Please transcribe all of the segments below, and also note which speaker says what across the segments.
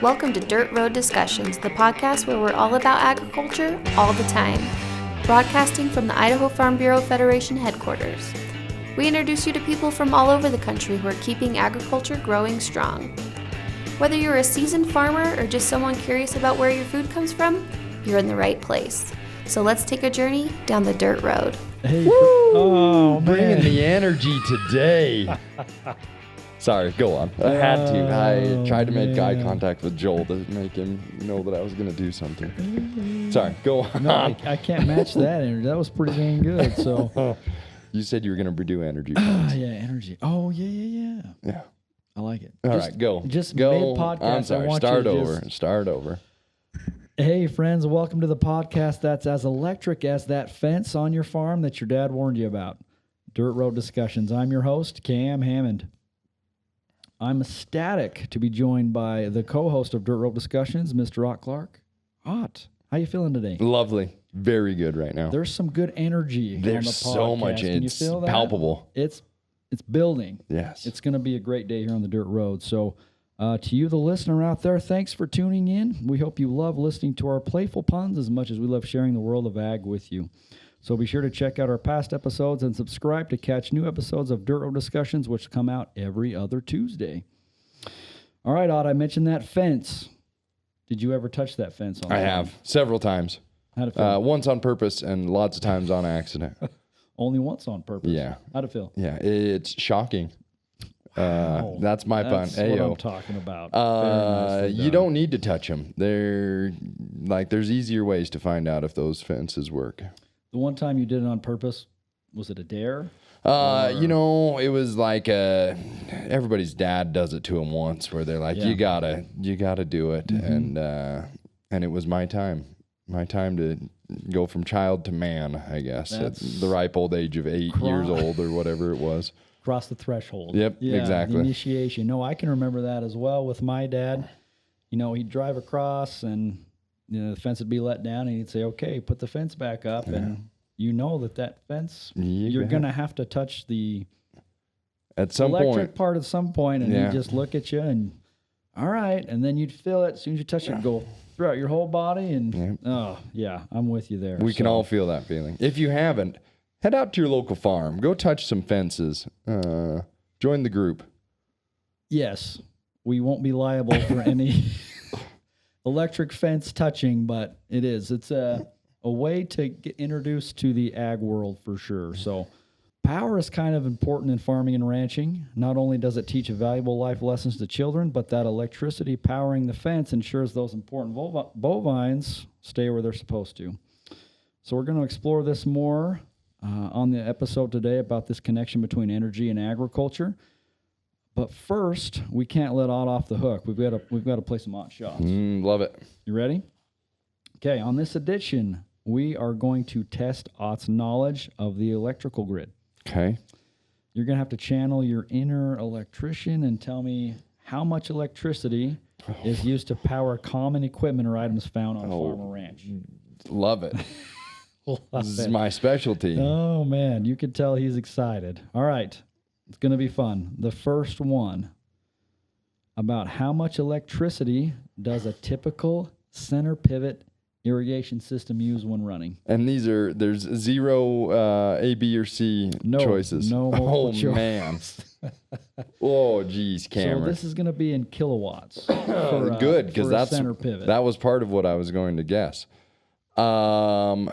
Speaker 1: Welcome to Dirt Road Discussions, the podcast where we're all about agriculture all the time, broadcasting from the Idaho Farm Bureau Federation headquarters. We introduce you to people from all over the country who are keeping agriculture growing strong. Whether you're a seasoned farmer or just someone curious about where your food comes from, you're in the right place. So let's take a journey down the dirt road.
Speaker 2: Hey,
Speaker 3: oh,
Speaker 2: bringing the energy today. Sorry, go on. I had to. I tried to make eye contact with Joel to make him know that I was going to do something. Sorry, go on.
Speaker 3: No, I can't match that energy. That was pretty dang good. So
Speaker 2: you said you were going to do energy.
Speaker 3: yeah, energy. Oh, yeah.
Speaker 2: Yeah.
Speaker 3: I like it.
Speaker 2: All right, go.
Speaker 3: Just
Speaker 2: go.
Speaker 3: mid-podcast,
Speaker 2: I'm sorry.
Speaker 3: I want
Speaker 2: Start
Speaker 3: you to
Speaker 2: over. Start over.
Speaker 3: Hey, friends, welcome to the podcast that's as electric as that fence on your farm that your dad warned you about. Dirt Road Discussions. I'm your host, Cam Hammond. I'm ecstatic to be joined by the co-host of Dirt Road Discussions, Mr. Ott Clark. Ott, how you feeling today?
Speaker 2: Lovely. Very good right now.
Speaker 3: There's some good energy on the
Speaker 2: There's
Speaker 3: podcast.
Speaker 2: so much.
Speaker 3: Can you
Speaker 2: It's
Speaker 3: feel that?
Speaker 2: palpable.
Speaker 3: It's building.
Speaker 2: Yes.
Speaker 3: It's going to be a great day here on the Dirt Road. So to you, the listener out there, thanks for tuning in. We hope you love listening to our playful puns as much as we love sharing the world of ag with you. So be sure to check out our past episodes and subscribe to catch new episodes of Dirt Road Discussions, which come out every other Tuesday. All right, Ott, I mentioned that fence. Did you ever touch that fence?
Speaker 2: I have several times.
Speaker 3: How'd it feel?
Speaker 2: Once on purpose and lots of times on accident.
Speaker 3: Only once on purpose.
Speaker 2: Yeah.
Speaker 3: How'd it feel?
Speaker 2: Yeah, it's shocking.
Speaker 3: Wow.
Speaker 2: That's my pun.
Speaker 3: That's what
Speaker 2: Ayo.
Speaker 3: I'm talking about.
Speaker 2: You don't need to touch them. There's easier ways to find out if those fences work.
Speaker 3: The one time you did it on purpose, was it a dare?
Speaker 2: It was like everybody's dad does it to him once, where they're like,
Speaker 3: Yeah.
Speaker 2: you gotta do it, and it was my time to go from child to man, I guess, at the ripe old age of 8 years old or whatever it was.
Speaker 3: Cross the threshold.
Speaker 2: Yep, exactly.
Speaker 3: Initiation. No, I can remember that as well with my dad. You know, he'd drive across and the fence would be let down and he'd say, okay, put the fence back up. Yeah. And you know that fence, you're going to have to touch the
Speaker 2: at some
Speaker 3: electric
Speaker 2: point.
Speaker 3: part at some point, and he'd just look at you and, all right. And then you'd feel it. As soon as you touch it, go throughout your whole body. And, I'm with you there.
Speaker 2: We can all feel that feeling. If you haven't, head out to your local farm. Go touch some fences. Join the group.
Speaker 3: Yes, we won't be liable for any electric fence touching, but it's a way to get introduced to the ag world for sure. So power is kind of important in farming and ranching. Not only does it teach valuable life lessons to children, but that electricity powering the fence ensures those important bovines stay where they're supposed to. So we're going to explore this more on the episode today about this connection between energy and agriculture. But first, we can't let Ott off the hook. We've got to play some Ott shots.
Speaker 2: Love it.
Speaker 3: You ready? Okay, on this edition, we are going to test Ott's knowledge of the electrical grid.
Speaker 2: Okay.
Speaker 3: You're going to have to channel your inner electrician and tell me how much electricity is used to power common equipment or items found on a farm or ranch.
Speaker 2: Love it. This is my specialty.
Speaker 3: Oh, man, you can tell he's excited. All right, it's going to be fun. The first one, about how much electricity does a typical center pivot irrigation system use when running?
Speaker 2: And there's zero A, B, or C choices.
Speaker 3: No multiple choice.
Speaker 2: Man. Oh, geez, Cameron.
Speaker 3: So this is going to be in kilowatts.
Speaker 2: Good, because that's
Speaker 3: center pivot.
Speaker 2: That was part of what I was going to guess. A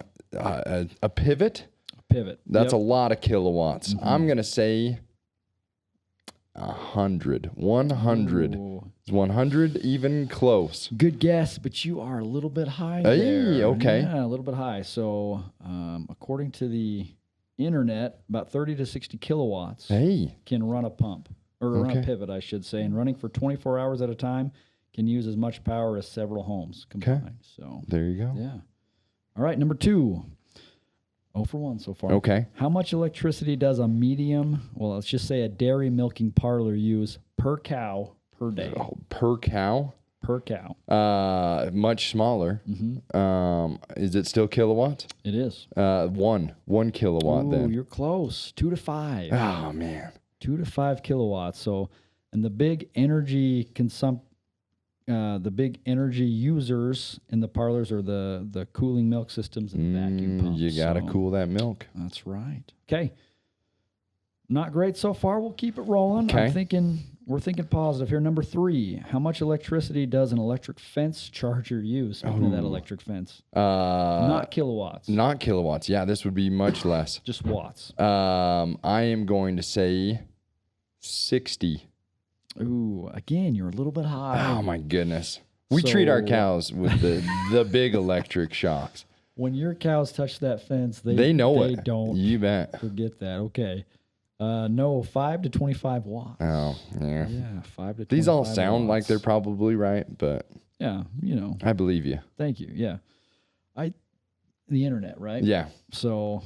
Speaker 2: pivot?
Speaker 3: Pivot.
Speaker 2: That's a lot of kilowatts. Mm-hmm. I'm going to say 100. 100.
Speaker 3: Ooh.
Speaker 2: Is 100 even close?
Speaker 3: Good guess, but you are a little bit high
Speaker 2: Hey,
Speaker 3: there.
Speaker 2: okay.
Speaker 3: Yeah, a little bit high. So according to the internet, about 30 to 60 kilowatts can run a pump, or run a pivot, I should say. And running for 24 hours at a time can use as much power as several homes combined. Okay. So
Speaker 2: there you go.
Speaker 3: Yeah. All right, number 2. 0 for 1 so far.
Speaker 2: Okay.
Speaker 3: How much electricity does a medium, well, let's just say a dairy milking parlor use per cow per day?
Speaker 2: Oh, per cow?
Speaker 3: Per cow.
Speaker 2: Much smaller.
Speaker 3: Mm-hmm.
Speaker 2: Is it still kilowatts?
Speaker 3: It is.
Speaker 2: 1 kilowatt then.
Speaker 3: You're close. 2 to 5.
Speaker 2: Oh, man.
Speaker 3: 2 to 5 kilowatts. So, and the big energy the big energy users in the parlors are the cooling milk systems and vacuum pumps.
Speaker 2: You got to cool that milk.
Speaker 3: That's right. Okay. Not great so far. We'll keep it rolling.
Speaker 2: Okay.
Speaker 3: We're thinking positive here. Number 3, how much electricity does an electric fence charger use? Speaking of that electric fence. Not kilowatts.
Speaker 2: Not kilowatts. Yeah, this would be much less.
Speaker 3: Just watts.
Speaker 2: I am going to say 60.
Speaker 3: Ooh, again, you're a little bit high.
Speaker 2: Oh my goodness. We treat our cows with the big electric shocks.
Speaker 3: When your cows touch that fence,
Speaker 2: they know it.
Speaker 3: They don't.
Speaker 2: You bet.
Speaker 3: Forget that. Okay. No, 5 to 25 watts.
Speaker 2: Oh, yeah.
Speaker 3: Yeah, 5 to 25
Speaker 2: These all sound like
Speaker 3: watts.
Speaker 2: they're probably right, but
Speaker 3: yeah,
Speaker 2: I believe you.
Speaker 3: Thank you. Yeah. The internet, right?
Speaker 2: Yeah.
Speaker 3: So,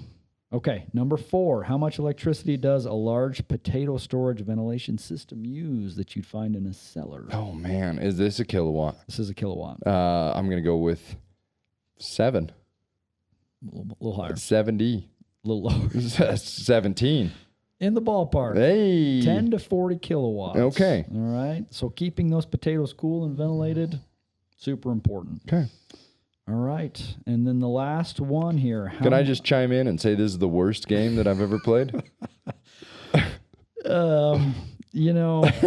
Speaker 3: okay. Number 4, how much electricity does a large potato storage ventilation system use that you'd find in a cellar?
Speaker 2: Oh man, is this a kilowatt?
Speaker 3: This is a kilowatt.
Speaker 2: I'm going to go with 7.
Speaker 3: A little higher.
Speaker 2: 70.
Speaker 3: A little lower.
Speaker 2: 17.
Speaker 3: In the ballpark.
Speaker 2: Hey.
Speaker 3: 10 to 40 kilowatts.
Speaker 2: Okay.
Speaker 3: All right. So keeping those potatoes cool and ventilated, super important.
Speaker 2: Okay.
Speaker 3: All right. And then the last one here.
Speaker 2: Can I just chime in and say this is the worst game that I've ever played? Go on.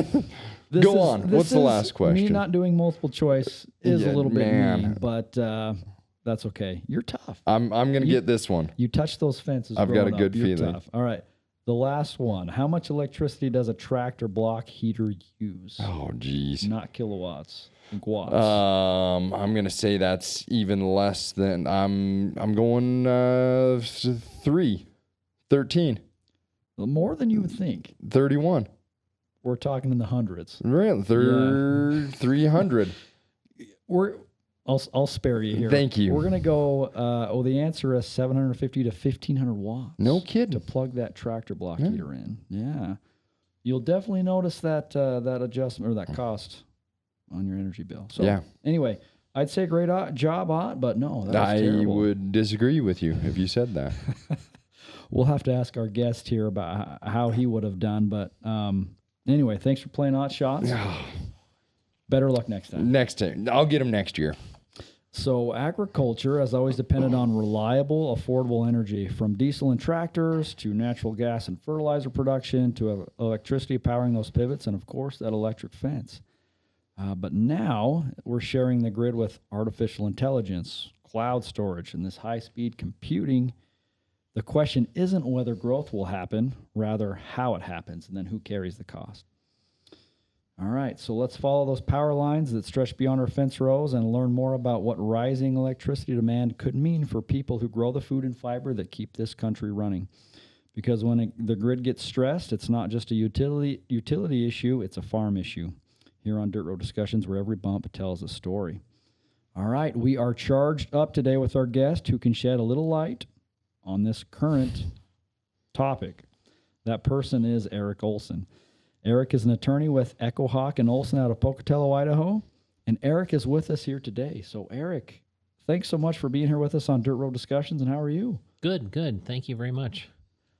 Speaker 2: What's the last question?
Speaker 3: Me not doing multiple choice is a little bit
Speaker 2: man.
Speaker 3: mean, but that's okay. You're tough.
Speaker 2: I'm going to get this one.
Speaker 3: You touch those fences.
Speaker 2: I've got a
Speaker 3: growing
Speaker 2: good
Speaker 3: up. You're
Speaker 2: feeling.
Speaker 3: Tough. All right. The last one. How much electricity does a tractor block heater use?
Speaker 2: Oh, geez.
Speaker 3: Not kilowatts. Think watts.
Speaker 2: I'm gonna say that's even less than I'm going 13.
Speaker 3: More than you would think.
Speaker 2: 31.
Speaker 3: We're talking in the hundreds.
Speaker 2: Really? 300.
Speaker 3: I'll spare you here.
Speaker 2: Thank you.
Speaker 3: We're gonna go. The answer is 750 to 1500 watts.
Speaker 2: No kidding.
Speaker 3: To plug that tractor block heater in. Yeah, you'll definitely notice that adjustment or that cost on your energy bill. So
Speaker 2: yeah.
Speaker 3: Anyway, I'd say great job, Ott, but no, that was terrible.
Speaker 2: I would disagree with you if you said that.
Speaker 3: We'll have to ask our guest here about how he would have done. But anyway, thanks for playing Ott Shots. Better luck next time.
Speaker 2: Next time. I'll get him next year.
Speaker 3: So agriculture has always depended on reliable, affordable energy, from diesel and tractors to natural gas and fertilizer production to electricity powering those pivots and, of course, that electric fence. But now we're sharing the grid with artificial intelligence, cloud storage, and this high-speed computing. The question isn't whether growth will happen, rather how it happens, and then who carries the cost. All right, so let's follow those power lines that stretch beyond our fence rows and learn more about what rising electricity demand could mean for people who grow the food and fiber that keep this country running. Because when the grid gets stressed, it's not just a utility issue, it's a farm issue. Here on Dirt Road Discussions, where every bump tells a story. All right, we are charged up today with our guest who can shed a little light on this current topic. That person is Eric Olsen. Eric is an attorney with Echo Hawk and Olsen out of Pocatello, Idaho. And Eric is with us here today. So, Eric, thanks so much for being here with us on Dirt Road Discussions. And how are you?
Speaker 4: Good. Thank you very much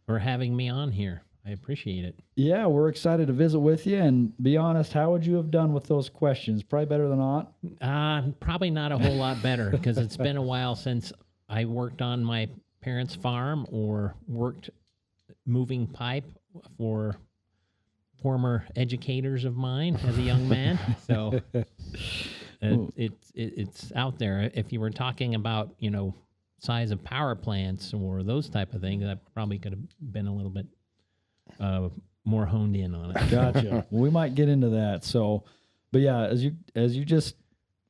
Speaker 4: for having me on here. I appreciate it.
Speaker 3: Yeah, we're excited to visit with you. And be honest, how would you have done with those questions? Probably better than not?
Speaker 4: Probably not a whole lot better because it's been a while since I worked on my parents' farm or worked moving pipe for former educators of mine as a young man. So it's out there. If you were talking about, size of power plants or those type of things, I probably could have been a little bit more honed in on it.
Speaker 3: Gotcha. Well, we might get into that. So, but yeah, as you just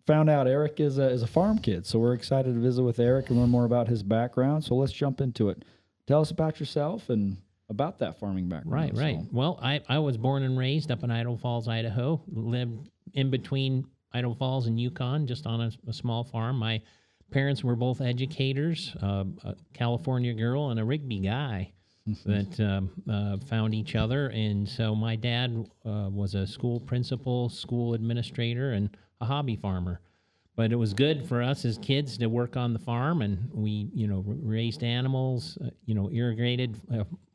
Speaker 3: found out, Eric is a farm kid. So we're excited to visit with Eric and learn more about his background. So let's jump into it. Tell us about yourself and about that farming background.
Speaker 4: Right. So. Well, I was born and raised up in Idaho Falls, Idaho. Lived in between Idaho Falls and Yukon, just on a small farm. My parents were both educators, a California girl and a Rigby guy that found each other. And so my dad was a school principal, school administrator, and a hobby farmer. But it was good for us as kids to work on the farm, and we, raised animals, irrigated,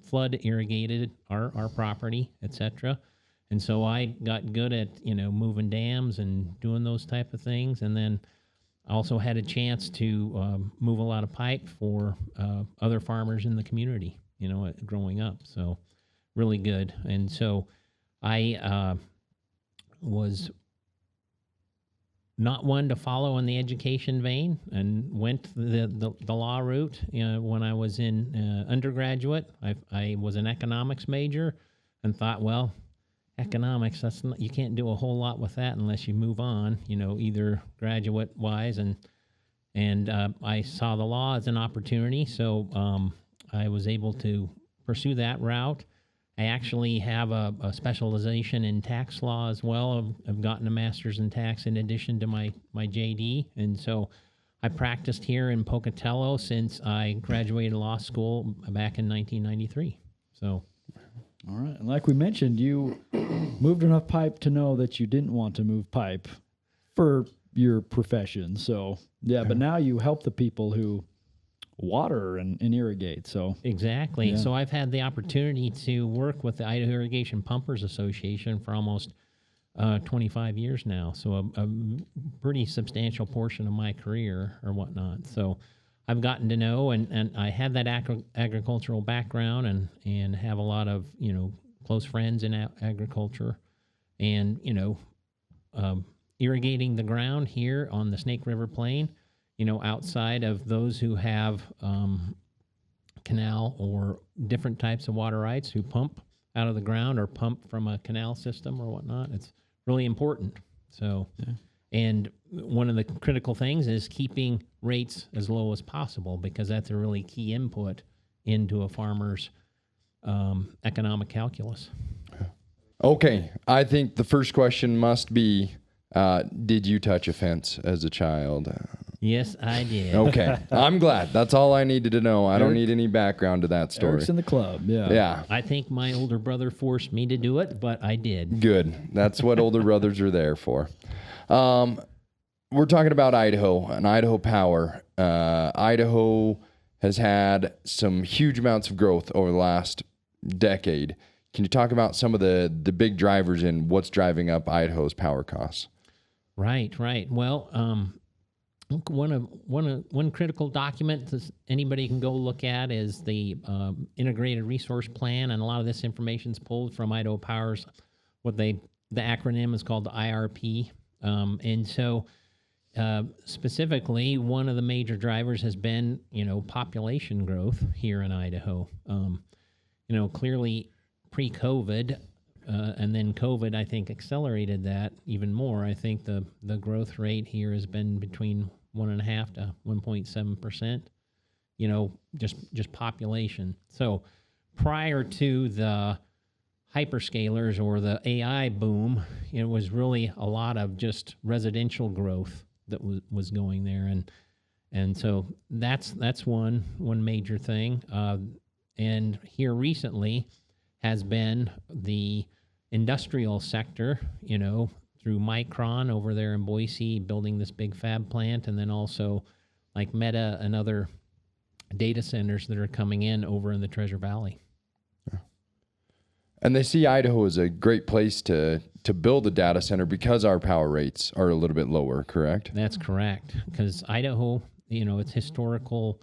Speaker 4: flood irrigated our property, etc. And so I got good at, moving dams and doing those type of things. And then I also had a chance to move a lot of pipe for other farmers in the community, growing up. So really good. And so I was not one to follow in the education vein and went the law route. When I was in undergraduate, I was an economics major and thought, well, economics, you can't do a whole lot with that unless you move on, either graduate wise. And I saw the law as an opportunity. So I was able to pursue that route. I actually have a specialization in tax law as well. I've gotten a master's in tax in addition to my JD. And so I practiced here in Pocatello since I graduated law school back in 1993. So.
Speaker 3: All right. And like we mentioned, you moved enough pipe to know that you didn't want to move pipe for your profession. So, yeah, but now you help the people who water and irrigate. So
Speaker 4: exactly. Yeah. So I've had the opportunity to work with the Idaho Irrigation Pumpers Association for almost 25 years now. So a pretty substantial portion of my career or whatnot. So I've gotten to know, and I have that agricultural background and have a lot of, close friends in agriculture, and, irrigating the ground here on the Snake River Plain, outside of those who have canal or different types of water rights who pump out of the ground or pump from a canal system or whatnot. It's really important. So, and one of the critical things is keeping rates as low as possible, because that's a really key input into a farmer's economic calculus.
Speaker 2: Okay, I think the first question must be, did you touch a fence as a child?
Speaker 4: Yes, I did.
Speaker 2: Okay, I'm glad. That's all I needed to know. I don't need any background to that story.
Speaker 3: Eric's in the club, yeah.
Speaker 2: Yeah.
Speaker 4: I think my older brother forced me to do it, but I did.
Speaker 2: Good. That's what older brothers are there for. We're talking about Idaho and Idaho Power. Idaho has had some huge amounts of growth over the last decade. Can you talk about some of the big drivers in what's driving up Idaho's power costs?
Speaker 4: Right. Well, one critical document that anybody can go look at is the Integrated Resource Plan, and a lot of this information is pulled from Idaho Power's the acronym is called the IRP, and so specifically one of the major drivers has been population growth here in Idaho. Clearly pre-COVID. And then COVID, I think, accelerated that even more. I think the growth rate here has been between 1.5% to 1.7%, just population. So prior to the hyperscalers or the AI boom, it was really a lot of just residential growth that was going there. And so that's one major thing. And here recently has been the industrial sector, through Micron over there in Boise, building this big fab plant, and then also like Meta and other data centers that are coming in over in the Treasure Valley.
Speaker 2: And they see Idaho as a great place to build a data center because our power rates are a little bit lower, correct?
Speaker 4: That's correct, because Idaho, its historical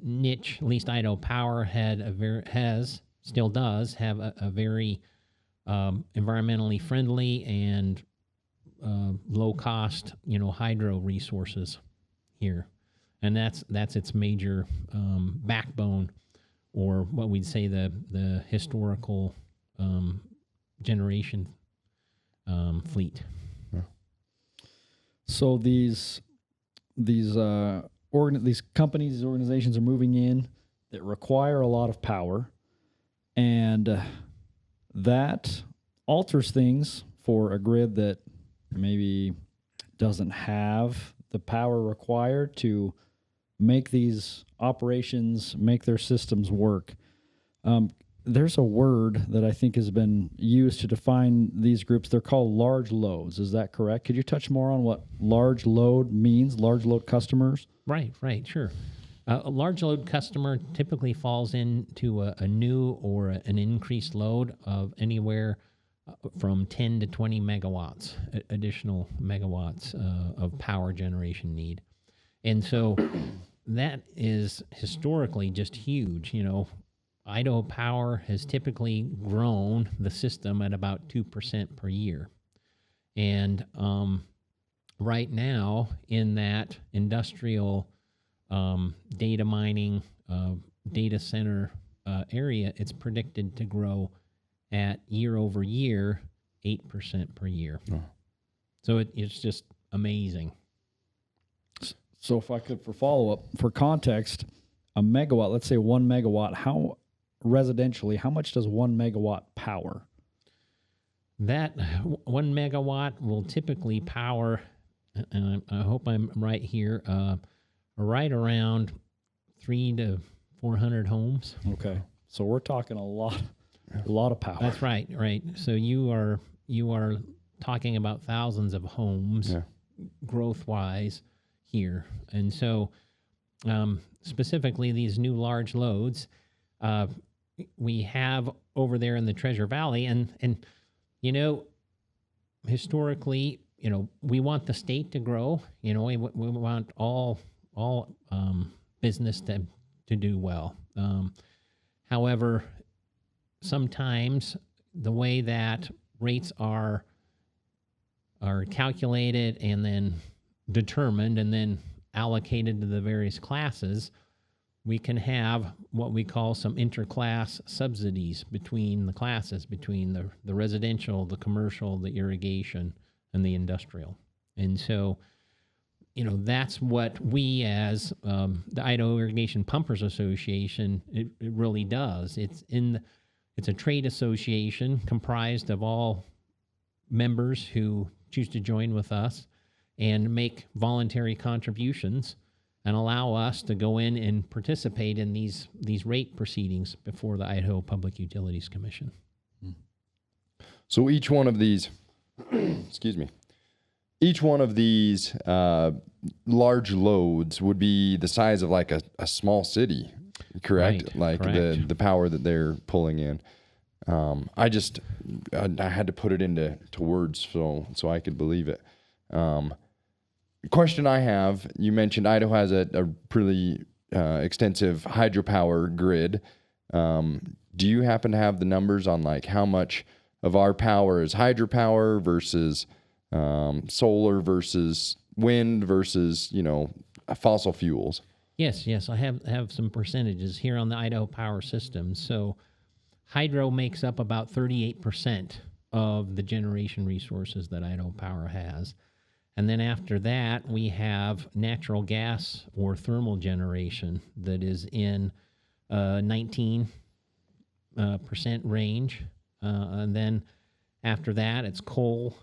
Speaker 4: niche, at least Idaho Power still does have a very environmentally friendly and low cost, hydro resources here, and that's its major backbone, or what we'd say the historical generation fleet.
Speaker 3: So these companies, these organizations are moving in that require a lot of power. And that alters things for a grid that maybe doesn't have the power required to make these operations, make their systems work. There's a word that I think has been used to define these groups. They're called large loads. Is that correct? Could you touch more on what large load means, large load customers?
Speaker 4: Right, sure. A large load customer typically falls into a new or an increased load of anywhere from 10 to 20 megawatts, additional megawatts of power generation need. And so that is historically just huge. Idaho Power has typically grown the system at about 2% per year. And right now, in that industrial data mining, data center area, it's predicted to grow at year over year 8% per year. Oh. So it's just amazing.
Speaker 3: So if I could, for follow-up, for context, a megawatt, let's say 1 megawatt, how residentially, how much does 1 megawatt power?
Speaker 4: That 1 megawatt will typically power, and I hope I'm right here, right around 300 to 400 homes.
Speaker 3: Okay. So we're talking a lot of power.
Speaker 4: That's right. So you are talking about thousands of homes growth-wise here. And so specifically these new large loads we have over there in the Treasure Valley, and historically, we want the state to grow. We want all business to do well. However, sometimes the way that rates are calculated and then determined and then allocated to the various classes, we can have what we call some interclass subsidies between the classes, between the residential, the commercial, the irrigation, and the industrial. And so, that's what we as the Idaho Irrigation Pumpers Association, it really does. It's a trade association comprised of all members who choose to join with us and make voluntary contributions and allow us to go in and participate in these rate proceedings before the Idaho Public Utilities Commission.
Speaker 2: So each one of these, each one of these large loads would be the size of like a small city, correct?
Speaker 4: Right,
Speaker 2: like
Speaker 4: correct.
Speaker 2: the power that they're pulling in. I had to put it into words so I could believe it. Question I have, you mentioned Idaho has a pretty extensive hydropower grid. Do you happen to have the numbers on like how much of our power is hydropower versus solar versus wind versus, fossil fuels?
Speaker 4: Yes, I have some percentages here on the Idaho Power System. So hydro makes up about 38% of the generation resources that Idaho Power has. And then after that, we have natural gas or thermal generation that is in 19% range. And then after that, it's coal.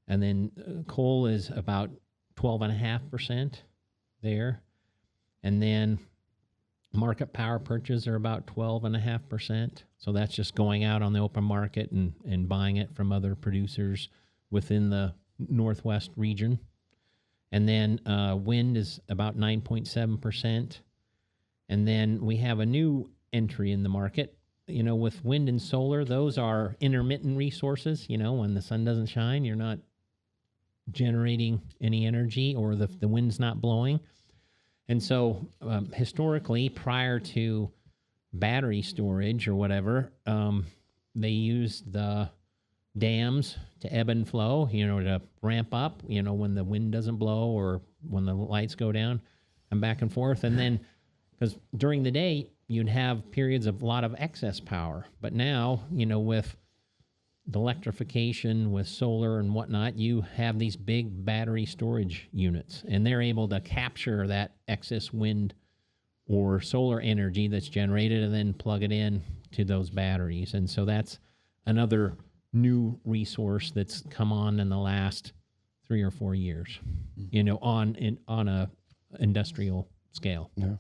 Speaker 4: And then coal is about 12.5% there. And then market power purchases are about 12.5%. So that's just going out on the open market and buying it from other producers within the Northwest region. And then wind is about 9.7%. And then we have a new entry in the market. With wind and solar, those are intermittent resources. When the sun doesn't shine, you're not generating any energy, or the wind's not blowing. And so historically, prior to battery storage or whatever, they used the dams to ebb and flow, to ramp up, when the wind doesn't blow or when the lights go down and back and forth. And then, because during the day, you'd have periods of a lot of excess power. But now, with the electrification, with solar and whatnot, you have these big battery storage units, and they're able to capture that excess wind or solar energy that's generated and then plug it in to those batteries. And so that's another new resource that's come on in the last 3 or 4 years, on a industrial scale. Yeah.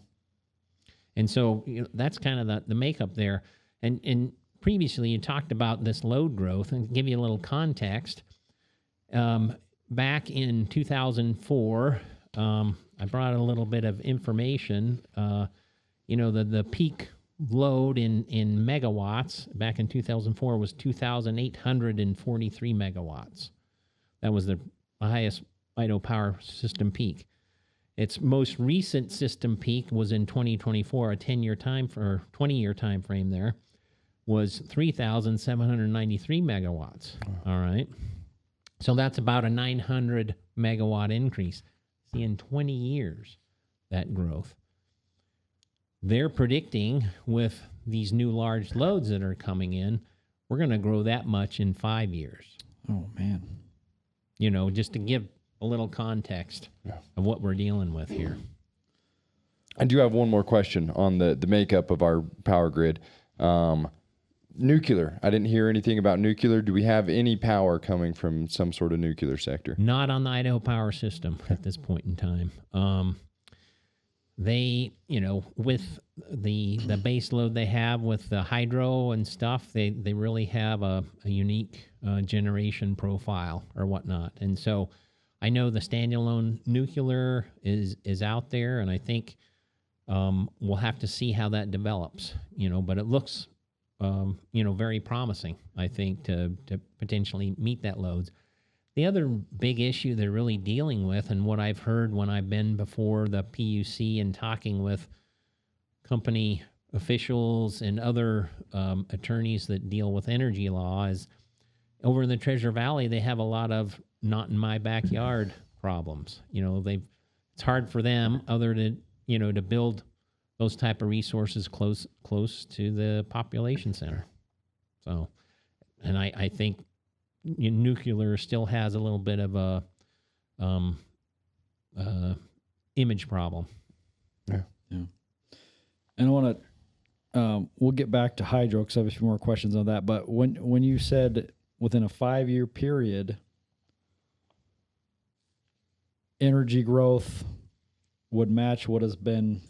Speaker 4: And so that's kind of the makeup there. And previously you talked about this load growth, and to give you a little context, back in 2004, I brought a little bit of information. The peak load in megawatts back in 2004 was 2,843 megawatts. That was the highest Idaho Power System peak. Its most recent system peak was in 2024, a 20-year time frame there, was 3,793 megawatts. All right. So that's about a 900 megawatt increase. See, in 20 years, that growth. They're predicting with these new large loads that are coming in, we're going to grow that much in 5 years.
Speaker 3: Oh, man.
Speaker 4: Just to give a little context of what we're dealing with here.
Speaker 2: I do have one more question on the makeup of our power grid. Nuclear. I didn't hear anything about nuclear. Do we have any power coming from some sort of nuclear sector?
Speaker 4: Not on the Idaho Power System at this point in time. They, with the base load they have with the hydro and stuff, they really have a unique generation profile or whatnot. And so I know the standalone nuclear is out there, and I think we'll have to see how that develops, but it looks, very promising, I think, to potentially meet that loads. The other big issue they're really dealing with, and what I've heard when I've been before the PUC and talking with company officials and other attorneys that deal with energy law, is over in the Treasure Valley, they have a lot of not in my backyard problems. It's hard for them to build those type of resources close to the population center. So, and I think nuclear still has a little bit of a image problem.
Speaker 3: Yeah. And I want to, we'll get back to hydro because I have a few more questions on that. But when you said within a 5-year period, energy growth would match what has been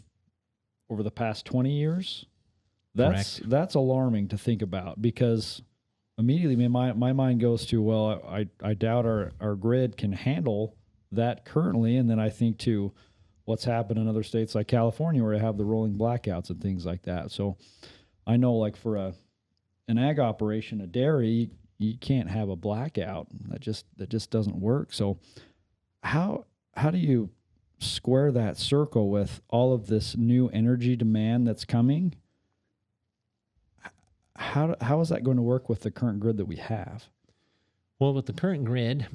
Speaker 3: over the past 20 years, that's alarming to think about, because immediately my mind goes to, well, I doubt our grid can handle that currently. And then I think to what's happened in other states like California, where they have the rolling blackouts and things like that. So I know, like, for an ag operation, a dairy, you can't have a blackout. That just doesn't work. So how do you square that circle with all of this new energy demand that's coming? How is that going to work with the current grid that we have?
Speaker 4: Well, with the current grid,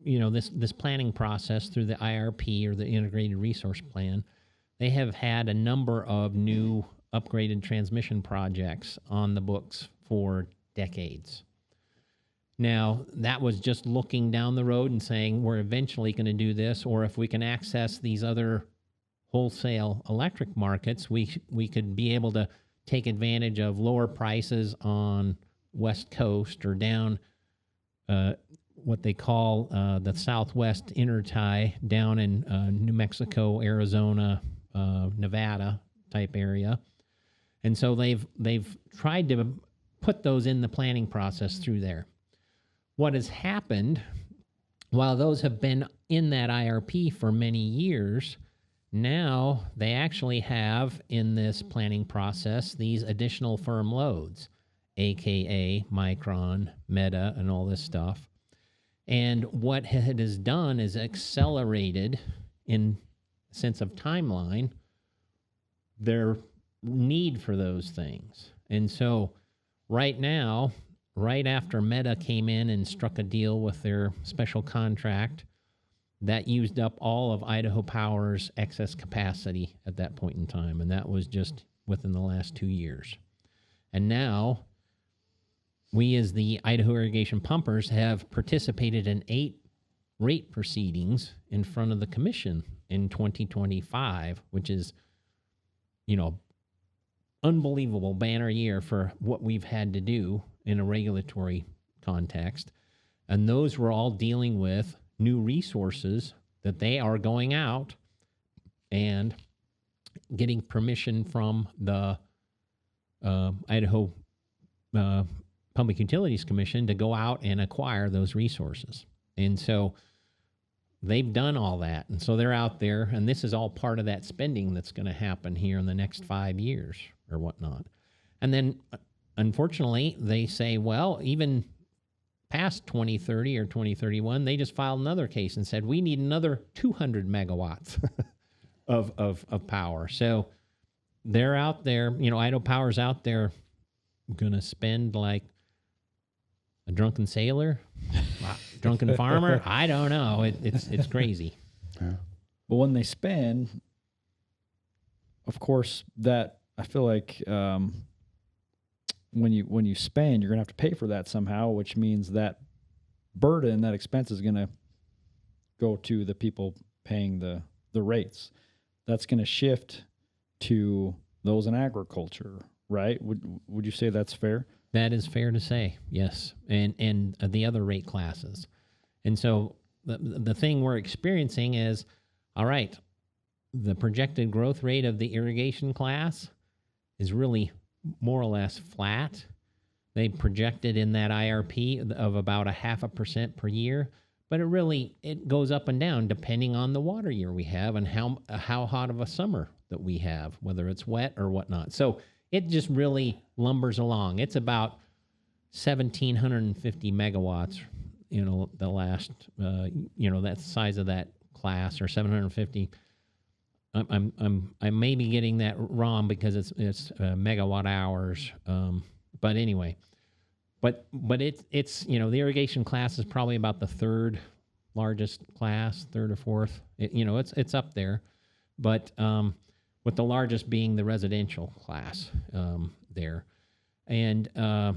Speaker 4: this planning process through the IRP, or the Integrated Resource Plan, they have had a number of new upgraded transmission projects on the books for decades. Now, that was just looking down the road and saying, we're eventually going to do this, or if we can access these other wholesale electric markets, we could be able to take advantage of lower prices on West Coast or down what they call the Southwest Intertie down in New Mexico, Arizona, Nevada type area. And so they've tried to put those in the planning process through there. What has happened, while those have been in that IRP for many years, now they actually have in this planning process these additional firm loads, aka Micron, Meta, and all this stuff. And what it has done is accelerated, in sense of timeline, their need for those things. And so right now, right after Meta came in and struck a deal with their special contract, that used up all of Idaho Power's excess capacity at that point in time, and that was just within the last 2 years. And now, we as the Idaho Irrigation Pumpers have participated in 8 rate proceedings in front of the commission in 2025, which is, unbelievable banner year for what we've had to do in a regulatory context. And those were all dealing with new resources that they are going out and getting permission from the Idaho Public Utilities Commission to go out and acquire those resources. And so they've done all that. And so they're out there, and this is all part of that spending that's going to happen here in the next 5 years or whatnot. And then, unfortunately, they say, well, even past 2030 or 2031, they just filed another case and said, we need another 200 megawatts of power. So they're out there, Idaho Power's out there going to spend like a drunken sailor, drunken farmer. I don't know. It's crazy.
Speaker 3: Yeah. But when they spend, of course, that I feel like when you spend, you're gonna have to pay for that somehow, which means that burden, that expense is gonna go to the people paying the rates. That's gonna shift to those in agriculture, right? Would you say that's fair?
Speaker 4: That is fair to say, yes, and the other rate classes. And so the thing we're experiencing is, all right, the projected growth rate of the irrigation class is really more or less flat. They projected in that IRP of about 0.5% per year, but it goes up and down depending on the water year we have and how hot of a summer that we have, whether it's wet or whatnot. So it just really lumbers along. It's about 1,750 megawatts, the last, that size of that class, or 750. I may be getting that wrong because it's megawatt hours. But anyway, but it's the irrigation class is probably about the third largest class, third or fourth. It's up there, but with the largest being the residential class there. And I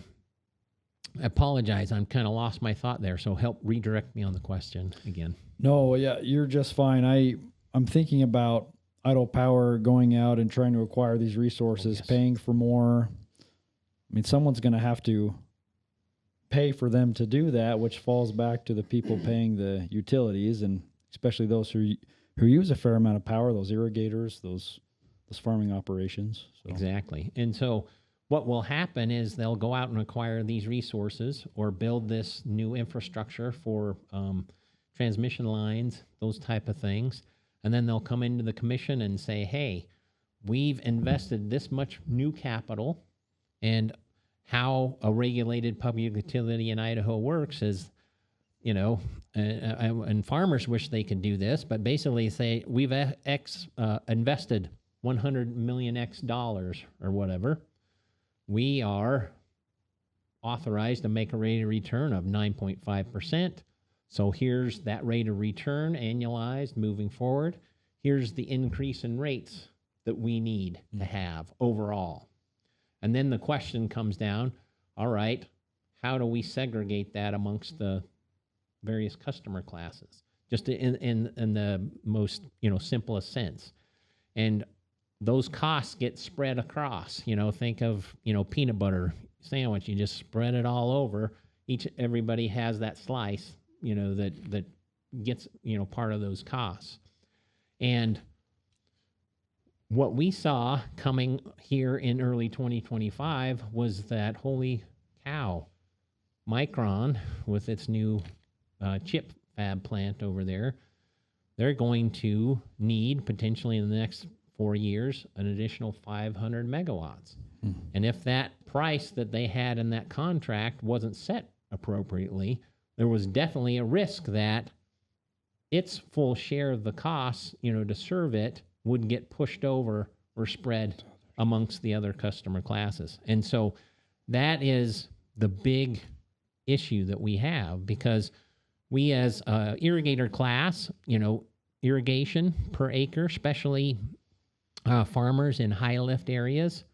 Speaker 4: apologize, I'm kind of lost my thought there, so help redirect me on the question again.
Speaker 3: No, yeah, you're just fine. I'm thinking about Idaho Power going out and trying to acquire these resources, paying for more. I mean, someone's going to have to pay for them to do that, which falls back to the people paying the utilities, and especially those who use a fair amount of power, those irrigators, those farming operations. So.
Speaker 4: Exactly. And so what will happen is they'll go out and acquire these resources or build this new infrastructure for transmission lines, those type of things. And then they'll come into the commission and say, hey, we've invested this much new capital, and how a regulated public utility in Idaho works is, and farmers wish they could do this, but basically say, we've invested $100 million X dollars or whatever. We are authorized to make a rate of return of 9.5%. So here's that rate of return annualized moving forward. Here's the increase in rates that we need to have overall. And then the question comes down, all right, how do we segregate that amongst the various customer classes? Just in the most, simplest sense. And those costs get spread across. Think of, peanut butter sandwich. You just spread it all over. Everybody has that slice, that gets, part of those costs. And what we saw coming here in early 2025 was that, holy cow, Micron, with its new chip fab plant over there, they're going to need, potentially in the next 4 years, an additional 500 megawatts. And if that price that they had in that contract wasn't set appropriately, there was definitely a risk that its full share of the costs, to serve it would get pushed over or spread amongst the other customer classes. And so that is the big issue that we have, because we as a irrigator class, irrigation per acre, especially farmers in high lift areas,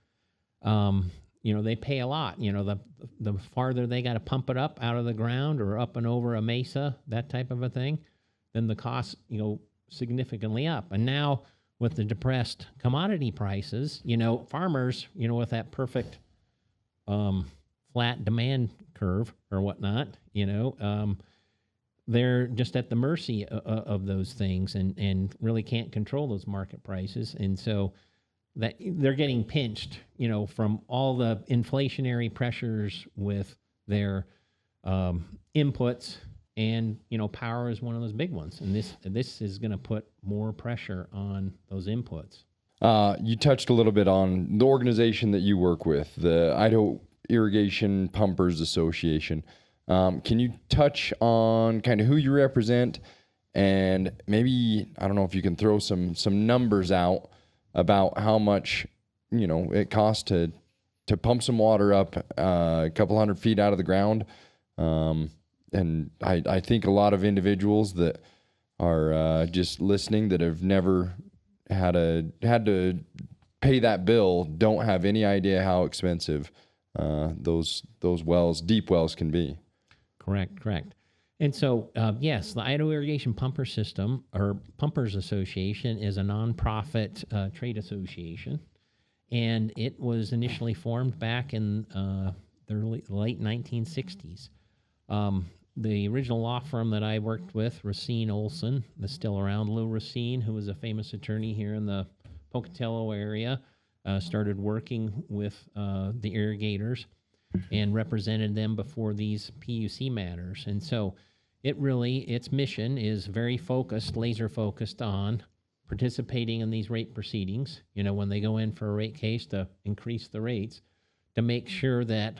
Speaker 4: they pay a lot. The farther they got to pump it up out of the ground or up and over a mesa, that type of a thing, then the costs go significantly up. And now with the depressed commodity prices, farmers, with that perfect flat demand curve or whatnot, they're just at the mercy of those things and really can't control those market prices. And so that they're getting pinched, from all the inflationary pressures with their inputs And, power is one of those big ones. And this is going to put more pressure on those inputs.
Speaker 2: You touched a little bit on the organization that you work with, the Idaho Irrigation Pumpers Association. Can you touch on kind of who you represent, and maybe, I don't know if you can throw some numbers out about how much, it costs to pump some water up a couple 100 feet out of the ground. And I think a lot of individuals that are just listening that have never had to pay that bill don't have any idea how expensive those wells, deep wells, can be.
Speaker 4: Correct. And so, yes, the Idaho Irrigation Pumper System, or Pumpers Association, is a nonprofit trade association. And it was initially formed back in the late 1960s. The original law firm that I worked with, Eric Olsen, is still around. Lou Racine, who was a famous attorney here in the Pocatello area, started working with the irrigators and represented them before these PUC matters. And so its mission is very focused, laser focused on participating in these rate proceedings, when they go in for a rate case to increase the rates, to make sure that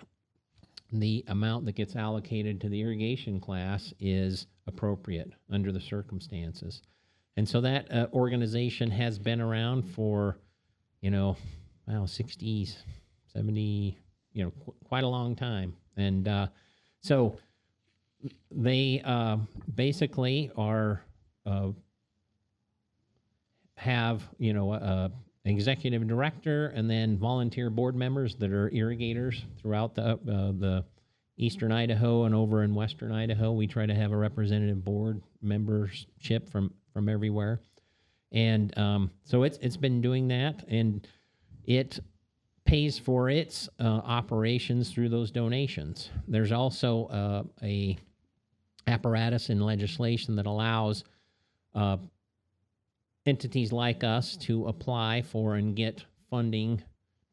Speaker 4: the amount that gets allocated to the irrigation class is appropriate under the circumstances. And so that organization has been around for, 60s, 70, quite a long time. And so they basically are have executive director and then volunteer board members that are irrigators throughout the eastern Idaho and over in western Idaho. We try to have a representative board membership from everywhere, and so it's been doing that, and it pays for its operations through those donations. There's also a apparatus in legislation that allows entities like us to apply for and get funding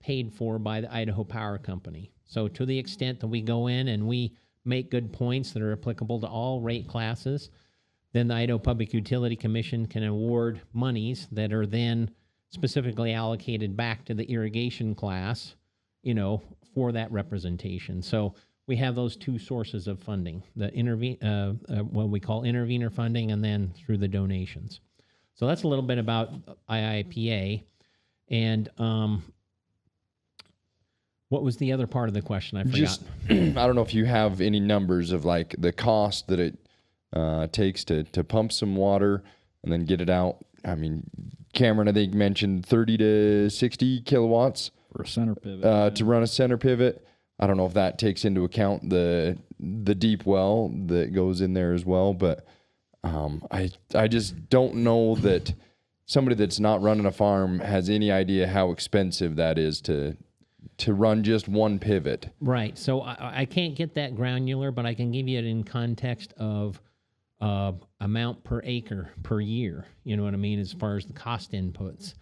Speaker 4: paid for by the Idaho Power Company. So to the extent that we go in and we make good points that are applicable to all rate classes, then the Idaho Public Utility Commission can award monies that are then specifically allocated back to the irrigation class, for that representation. So we have those two sources of funding, the what we call intervener funding, and then through the donations. So that's a little bit about IIPA. And what was the other part of the question? I forgot.
Speaker 2: I don't know if you have any numbers of like the cost that it takes to pump some water and then get it out. I mean, Cameron, I think, mentioned 30 to 60 kilowatts
Speaker 3: for a center pivot
Speaker 2: to run a center pivot. I don't know if that takes into account the deep well that goes in there as well, but I just don't know that somebody that's not running a farm has any idea how expensive that is to run just one pivot.
Speaker 4: Right. So I can't get that granular, but I can give you it in context of amount per acre per year. You know what I mean, as far as the cost inputs.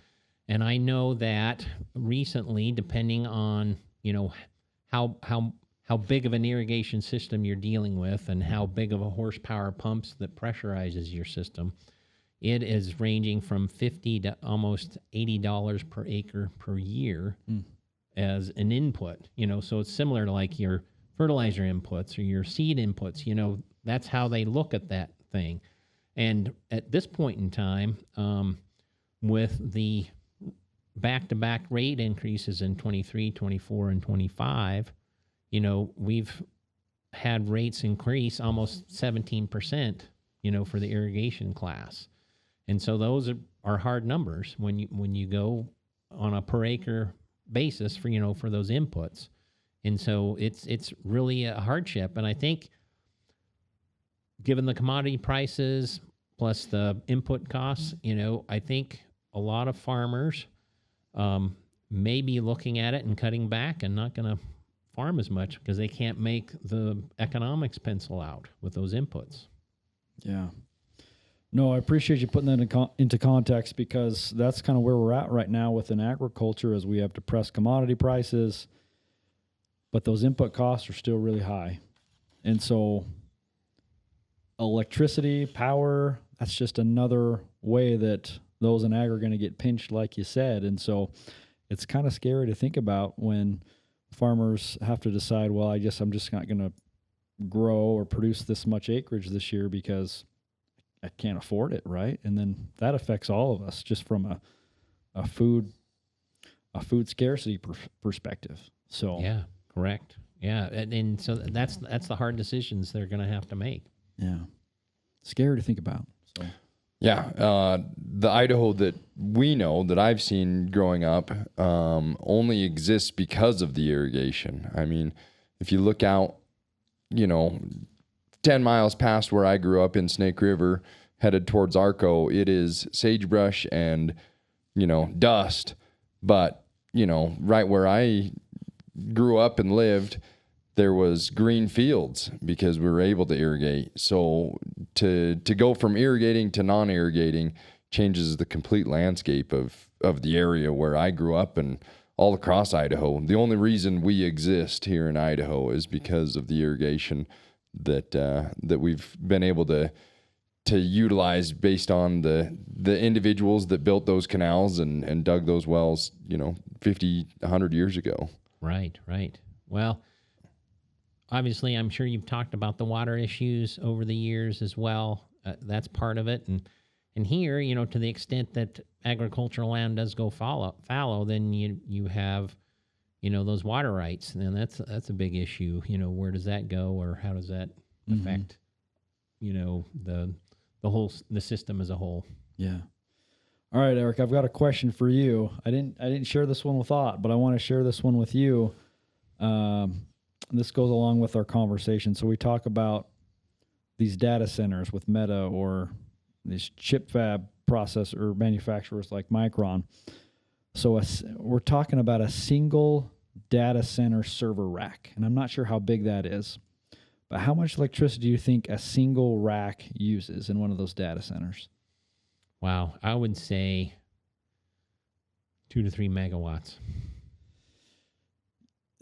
Speaker 4: And I know that recently, depending on how big of an irrigation system you're dealing with and how big of a horsepower pumps that pressurizes your system, it is ranging from $50 to almost $80 per acre per year as an input. So it's similar to like your fertilizer inputs or your seed inputs. That's how they look at that thing. And at this point in time, with the back-to-back rate increases in 23, 24, and 25, we've had rates increase almost 17%, for the irrigation class. And so those are hard numbers when you go on a per acre basis for those inputs. And so it's really a hardship. And I think given the commodity prices plus the input costs, I think a lot of farmers may be looking at it and cutting back and not going to farm as much because they can't make the economics pencil out with those inputs.
Speaker 3: Yeah. No, I appreciate you putting that into context, because that's kind of where we're at right now within agriculture, as we have depressed commodity prices, but those input costs are still really high. And so electricity, power, that's just another way that those in ag are going to get pinched, like you said. And so it's kind of scary to think about when farmers have to decide, well, I guess I'm just not going to grow or produce this much acreage this year because I can't afford it, right? And then that affects all of us just from a food scarcity perspective. So
Speaker 4: Yeah, correct. Yeah, and so that's the hard decisions they're going to have to make.
Speaker 3: yeah, scary to think about. So
Speaker 2: Yeah, the Idaho that we know, that I've seen growing up, only exists because of the irrigation. I mean, if you look out, 10 miles past where I grew up in Snake River, headed towards Arco, it is sagebrush and, dust. But, right where I grew up and lived, there was green fields because we were able to irrigate. So to go from irrigating to non-irrigating changes the complete landscape of the area where I grew up and all across Idaho. The only reason we exist here in Idaho is because of the irrigation that we've been able to utilize based on the individuals that built those canals and dug those wells, 50, 100 years ago.
Speaker 4: Right. Well, obviously, I'm sure you've talked about the water issues over the years as well. That's part of it. And here, to the extent that agricultural land does go fallow, then you have, those water rights. And that's a big issue. Where does that go, or how does that affect, the system as a whole?
Speaker 3: yeah. All right, Eric, I've got a question for you. I didn't share this one with Ott, but I want to share this one with you. This goes along with our conversation. So we talk about these data centers with Meta or these chip fab processor manufacturers like Micron. So we're talking about a single data center server rack, and I'm not sure how big that is, but how much electricity do you think a single rack uses in one of those data centers?
Speaker 4: Wow, I would say 2 to 3 megawatts.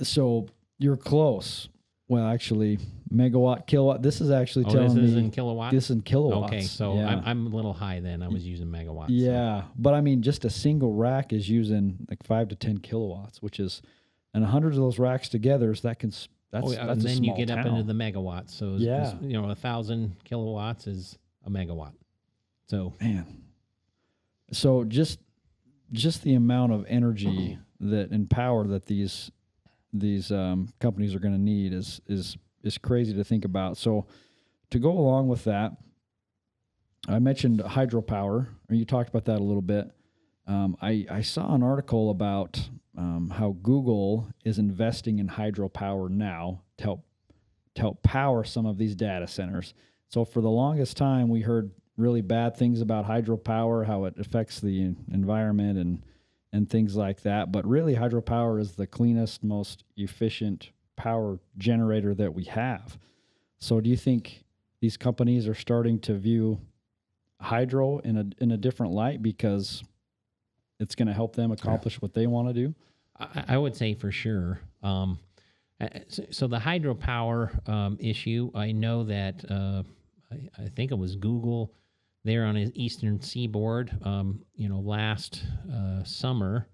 Speaker 3: So you're close. Well, actually, megawatt, kilowatt. This is actually telling me
Speaker 4: this is in kilowatts?
Speaker 3: This is in kilowatts.
Speaker 4: Okay, so
Speaker 3: yeah.
Speaker 4: I'm a little high then. I was using megawatts.
Speaker 3: Yeah, but I mean, just a single rack is using like 5 to 10 kilowatts, which is, and hundreds of those racks together, so that's
Speaker 4: and then
Speaker 3: a
Speaker 4: you
Speaker 3: small
Speaker 4: get up
Speaker 3: town.
Speaker 4: into the megawatts. So, 1,000 kilowatts is a megawatt. So,
Speaker 3: Man. So just the amount of energy and power that these companies are going to need is crazy to think about. So to go along with that, I mentioned hydropower, or you talked about that a little bit. I saw an article about how Google is investing in hydropower now to help power some of these data centers. So for the longest time, we heard really bad things about hydropower, how it affects the environment and things like that. But really, hydropower is the cleanest, most efficient power generator that we have. So do you think these companies are starting to view hydro in a different light because it's going to help them accomplish what they want to do?
Speaker 4: I would say for sure. So the hydropower issue, I know that I think it was Google there on his eastern seaboard, last summer,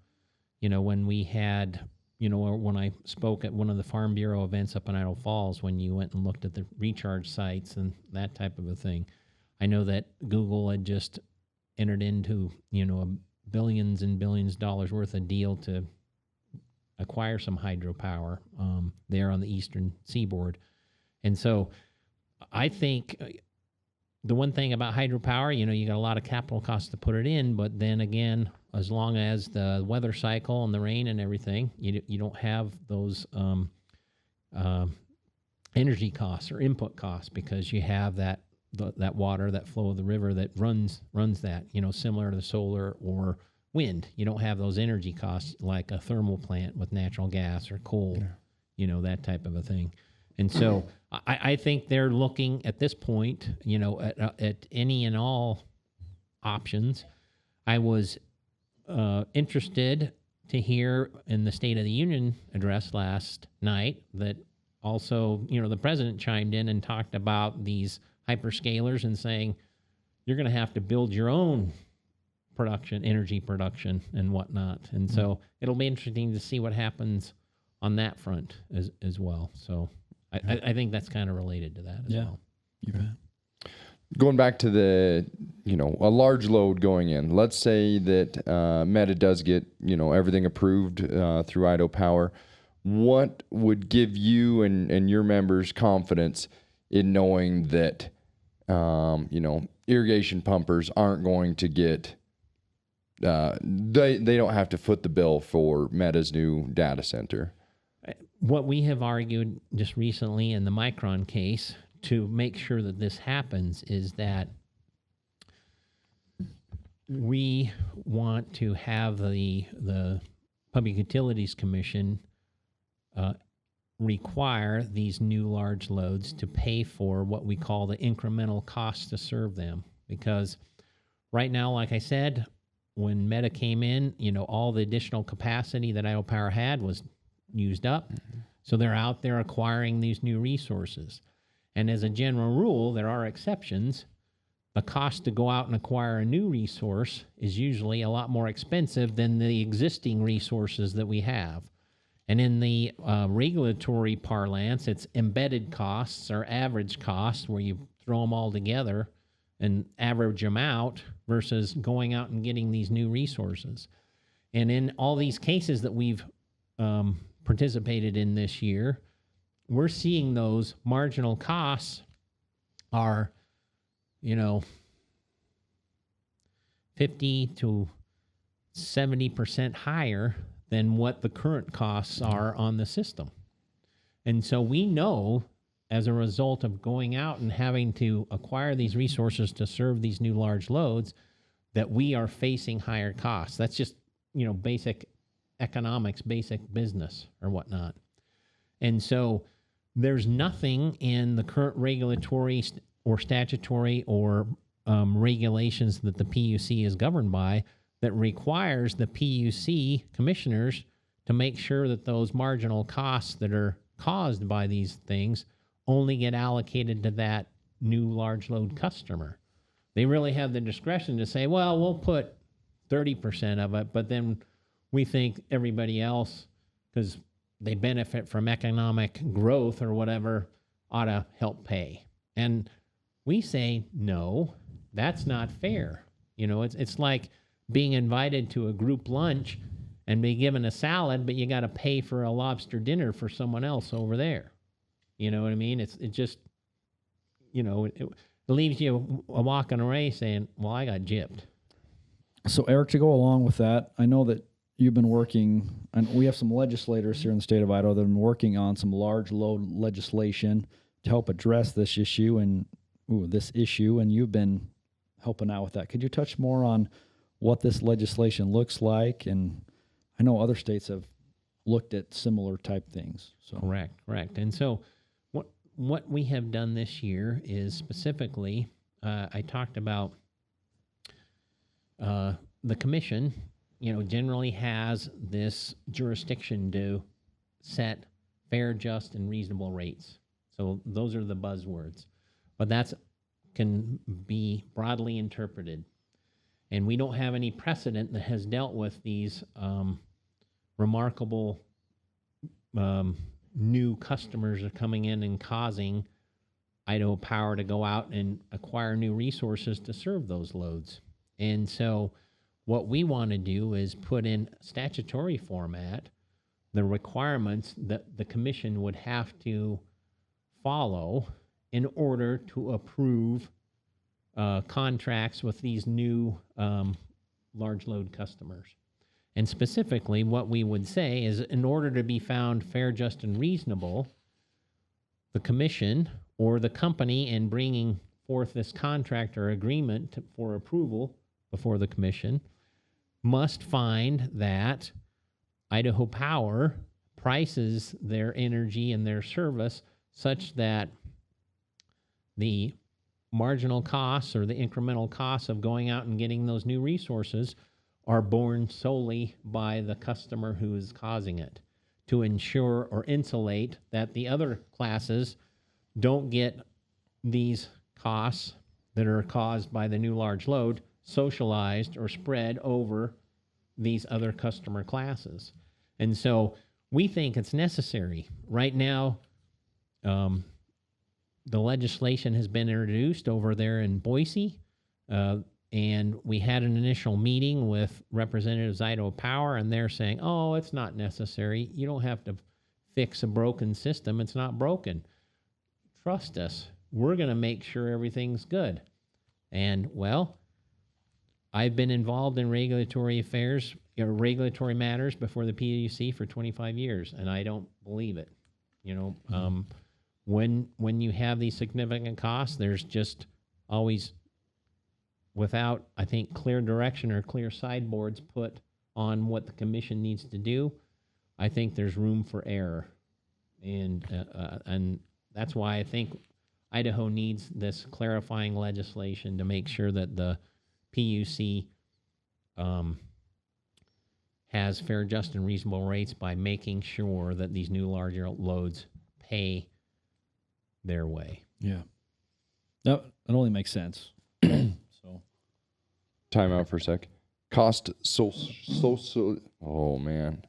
Speaker 4: when we had, when I spoke at one of the Farm Bureau events up in Idaho Falls, when you went and looked at the recharge sites and that type of a thing. I know that Google had just entered into, billions and billions of dollars worth of deal to acquire some hydropower there on the eastern seaboard. And so I think the one thing about hydropower, you got a lot of capital costs to put it in, but then again, as long as the weather cycle and the rain and everything, you don't have those energy costs or input costs because you have that water, that flow of the river that runs that, similar to the solar or wind. You don't have those energy costs like a thermal plant with natural gas or coal, that type of a thing. And so I think they're looking at this point, at any and all options. I was interested to hear in the State of the Union address last night that also, the president chimed in and talked about these hyperscalers and saying, you're going to have to build your own production, energy production and whatnot. And so it'll be interesting to see what happens on that front as well. So I think that's kind of related to that as well.
Speaker 3: You bet.
Speaker 2: Going back to the, a large load going in. Let's say that Meta does get, everything approved through Idaho Power. What would give you and your members confidence in knowing that, irrigation pumpers aren't going to get, they don't have to foot the bill for Meta's new data center?
Speaker 4: What we have argued just recently in the Micron case to make sure that this happens is that we want to have the Public Utilities Commission require these new large loads to pay for what we call the incremental cost to serve them. Because right now, like I said, when Meta came in, all the additional capacity that Idaho Power had was used up. Mm-hmm. So they're out there acquiring these new resources. And as a general rule, there are exceptions. The cost to go out and acquire a new resource is usually a lot more expensive than the existing resources that we have. And in the regulatory parlance, it's embedded costs or average costs, where you throw them all together and average them out versus going out and getting these new resources. And in all these cases that we've participated in this year, we're seeing those marginal costs are, 50 to 70% higher than what the current costs are on the system. And so we know, as a result of going out and having to acquire these resources to serve these new large loads, that we are facing higher costs. That's just, basic economics, basic business or whatnot. And so there's nothing in the current regulatory or statutory or regulations that the PUC is governed by that requires the PUC commissioners to make sure that those marginal costs that are caused by these things only get allocated to that new large load customer. They really have the discretion to say, well, we'll put 30% of it, but then we think everybody else, because they benefit from economic growth or whatever, ought to help pay. And we say, no, that's not fair. It's like being invited to a group lunch and be given a salad, but you got to pay for a lobster dinner for someone else over there. You know what I mean? It just, it leaves you walking away saying, well, I got gypped.
Speaker 3: So, Eric, to go along with that, I know that you've been working, and we have some legislators here in the state of Idaho that have been working on some large load legislation to help address this issue, and you've been helping out with that. Could you touch more on what this legislation looks like? And I know other states have looked at similar type things. So
Speaker 4: Correct. And so what we have done this year is specifically, I talked about the commission, generally has this jurisdiction to set fair, just, and reasonable rates. So those are the buzzwords. But that's can be broadly interpreted. And we don't have any precedent that has dealt with these remarkable new customers are coming in and causing Idaho Power to go out and acquire new resources to serve those loads. And so what we want to do is put in statutory format the requirements that the commission would have to follow in order to approve contracts with these new large load customers. And specifically, what we would say is, in order to be found fair, just, and reasonable, the commission or the company in bringing forth this contract or agreement for approval before the commission must find that Idaho Power prices their energy and their service such that the marginal costs or the incremental costs of going out and getting those new resources are borne solely by the customer who is causing it, to ensure or insulate that the other classes don't get these costs that are caused by the new large load socialized or spread over these other customer classes. And so we think it's necessary. Right now, the legislation has been introduced over there in Boise, and we had an initial meeting with representatives Idaho Power, and they're saying, oh, it's not necessary. You don't have to fix a broken system. It's not broken. Trust us. We're going to make sure everything's good. And, well, I've been involved in regulatory affairs, regulatory matters before the PUC for 25 years, and I don't believe it. When you have these significant costs, there's just always, without, I think, clear direction or clear sideboards put on what the commission needs to do, I think there's room for error. And that's why I think Idaho needs this clarifying legislation to make sure that the PUC has fair, just, and reasonable rates by making sure that these new larger loads pay their way.
Speaker 3: Yeah. No, it only makes sense. So,
Speaker 2: Time out for a sec. Cost
Speaker 4: Socialization.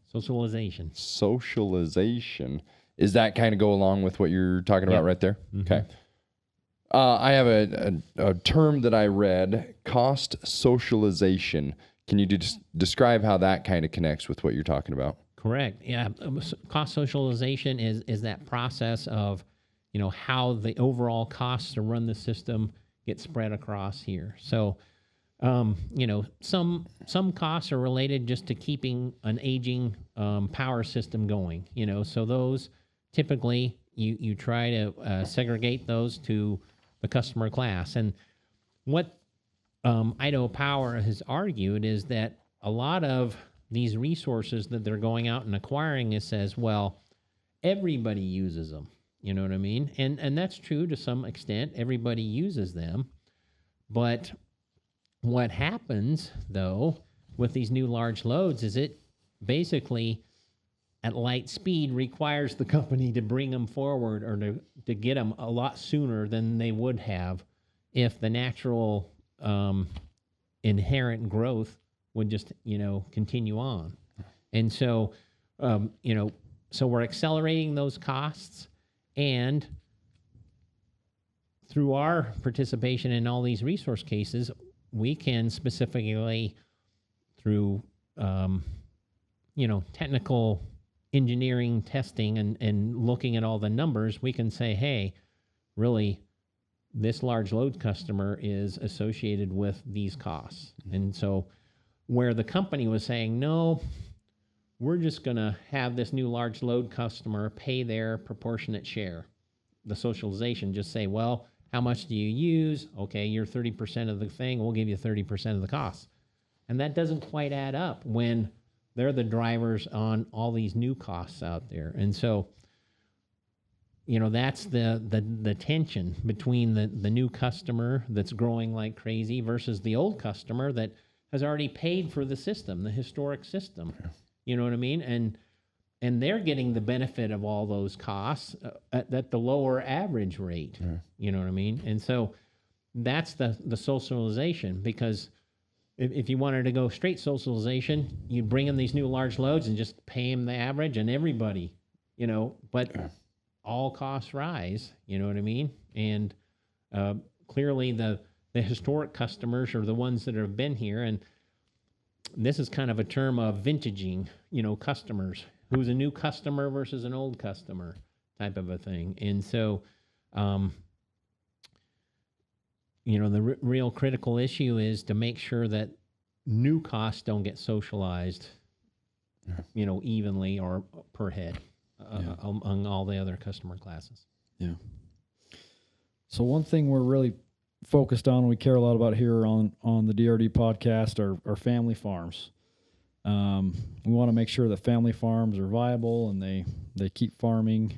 Speaker 2: Socialization. Is that kind of go along with what you're talking about right there?
Speaker 4: Mm-hmm.
Speaker 2: Okay. I have a term that I read, cost socialization. Can you describe how that kind of connects with what you're talking about?
Speaker 4: Correct. Yeah. Cost socialization is that process of, how the overall costs to run the system get spread across here. So, some costs are related just to keeping an aging power system going. So those typically you try to segregate those to the customer class. And what Idaho Power has argued is that a lot of these resources that they're going out and acquiring, it says, well, everybody uses them. You know what I mean? And that's true to some extent. Everybody uses them. But what happens, though, with these new large loads is it basically, at light speed, requires the company to bring them forward or to get them a lot sooner than they would have if the natural inherent growth would just, continue on. And so, so we're accelerating those costs, and through our participation in all these resource cases, we can specifically, through, technical engineering testing and looking at all the numbers, we can say, hey, really, this large load customer is associated with these costs. And so where the company was saying, no, we're just going to have this new large load customer pay their proportionate share. The socialization, just say, well, how much do you use? Okay, you're 30% of the thing. We'll give you 30% of the cost. And that doesn't quite add up when they're the drivers on all these new costs out there. And so, that's the tension between the new customer that's growing like crazy versus the old customer that has already paid for the system, the historic system. Yeah. You know what I mean? And they're getting the benefit of all those costs at the lower average rate. Yeah. You know what I mean? And so that's the socialization, because if you wanted to go straight socialization, you bring in these new large loads and just pay them the average and everybody, but all costs rise, you know what I mean? And clearly the historic customers are the ones that have been here, and this is kind of a term of vintaging, customers. Who's a new customer versus an old customer type of a thing. And so, the real critical issue is to make sure that new costs don't get socialized, evenly or per head among all the other customer classes.
Speaker 3: Yeah. So one thing we're really focused on, we care a lot about here on the DRD podcast, are family farms. We want to make sure that family farms are viable and they keep farming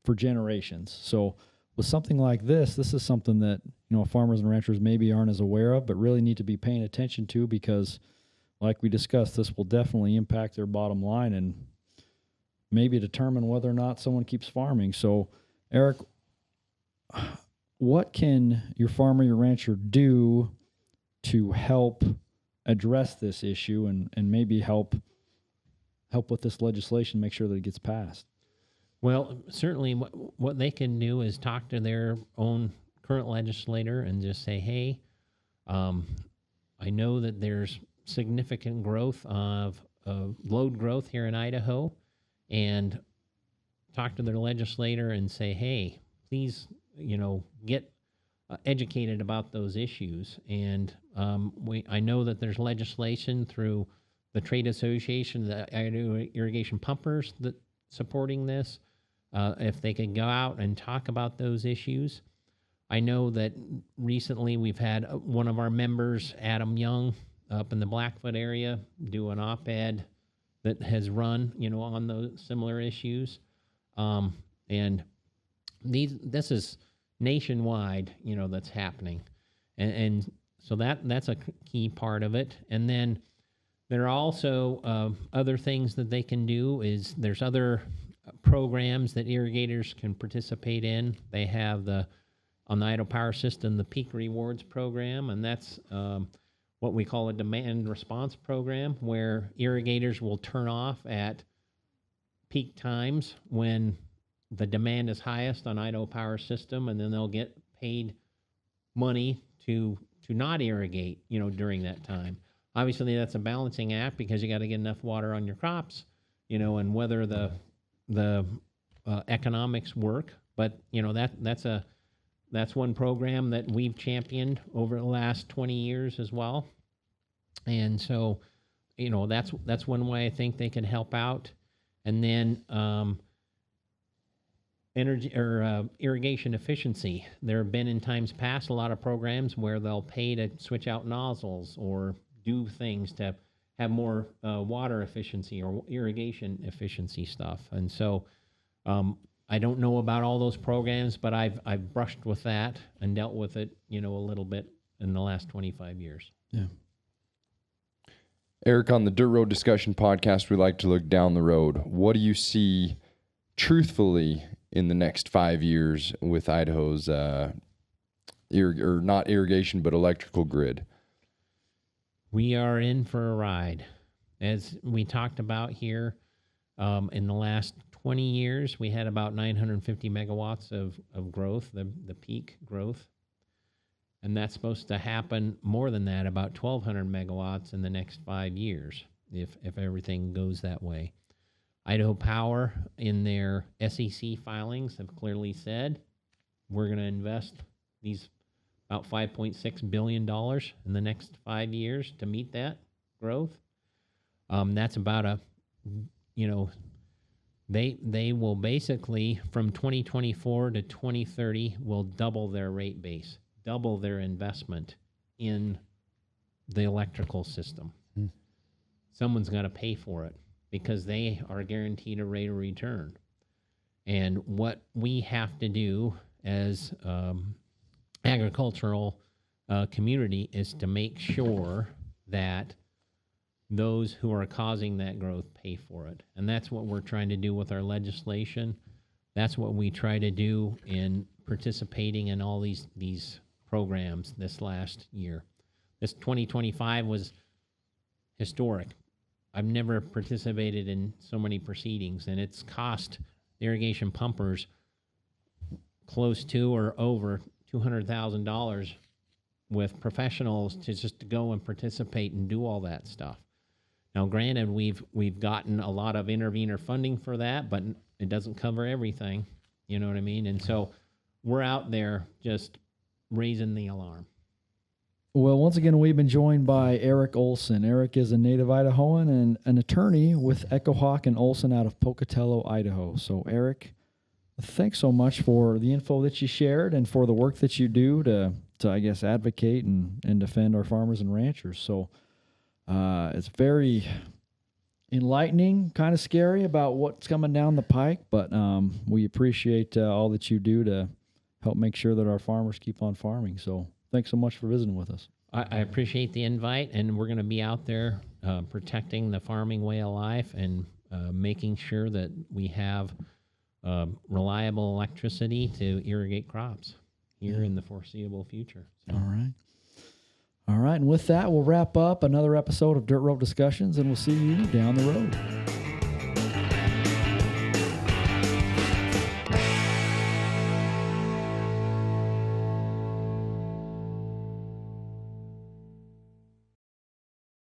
Speaker 3: for generations. So with something like this is something that farmers and ranchers maybe aren't as aware of, but really need to be paying attention to, because like we discussed, this will definitely impact their bottom line and maybe determine whether or not someone keeps farming. So Eric, what can your farmer, your rancher do to help address this issue and maybe help with this legislation, make sure that it gets passed?
Speaker 4: Well, certainly what they can do is talk to their own current legislator and just say, hey, I know that there's significant growth of load growth here in Idaho, and talk to their legislator and say, hey, please, get educated about those issues. And I know that there's legislation through the trade association, the Idaho irrigation pumpers, that supporting this. If they could go out and talk about those issues. I know that recently we've had one of our members, Adam Young, up in the Blackfoot area, do an op-ed that has run, on those similar issues. And this is nationwide, that's happening. And so that's a key part of it. And then there are also other things that they can do. There's other programs that irrigators can participate in. They have on the Idaho Power System, the Peak Rewards program, and that's what we call a demand response program, where irrigators will turn off at peak times when the demand is highest on Idaho Power System, and then they'll get paid money to not irrigate, during that time. Obviously, that's a balancing act because you got to get enough water on your crops, and whether the economics work. But that's one program that we've championed over the last 20 years as well. And so, that's one way I think they can help out. And then energy or irrigation efficiency. There have been in times past a lot of programs where they'll pay to switch out nozzles or do things to have more water efficiency or irrigation efficiency stuff. And so I don't know about all those programs, but I've brushed with that and dealt with it, a little bit in the last 25 years.
Speaker 3: Yeah.
Speaker 2: Eric, on the Dirt Road Discussion podcast, we like to look down the road. What do you see truthfully in the next 5 years with Idaho's not irrigation, but electrical grid?
Speaker 4: We are in for a ride. As we talked about here, in the last 20 years, we had about 950 megawatts of growth, the peak growth. And that's supposed to happen more than that, about 1,200 megawatts in the next 5 years, if everything goes that way. Idaho Power, in their SEC filings, have clearly said we're going to invest these about $5.6 billion in the next 5 years to meet that growth. That's about they will basically, from 2024 to 2030, will double their rate base, double their investment in the electrical system. Someone's got to pay for it because they are guaranteed a rate of return. And what we have to do as agricultural community is to make sure that those who are causing that growth pay for it. And that's what we're trying to do with our legislation. That's what we try to do in participating in all these programs this last year. This 2025 was historic. I've never participated in so many proceedings, and it's cost the irrigation pumpers close to or over $200,000 with professionals to go and participate and do all that stuff. Now, granted, we've gotten a lot of intervener funding for that, but it doesn't cover everything. You know what I mean? And so we're out there just raising the alarm.
Speaker 3: Well, once again, we've been joined by Eric Olsen. Eric is a native Idahoan and an attorney with Echo Hawk and Olsen out of Pocatello, Idaho. So, Eric, thanks so much for the info that you shared and for the work that you do to I guess, advocate and defend our farmers and ranchers. So it's very enlightening, kind of scary about what's coming down the pike, but we appreciate all that you do to help make sure that our farmers keep on farming. So thanks so much for visiting with us.
Speaker 4: I appreciate the invite, and we're going to be out there protecting the farming way of life and making sure that we have reliable electricity to irrigate crops. here in the foreseeable future. So.
Speaker 3: All right. All right. And with that, we'll wrap up another episode of Dirt Road Discussions, and we'll see you down the road.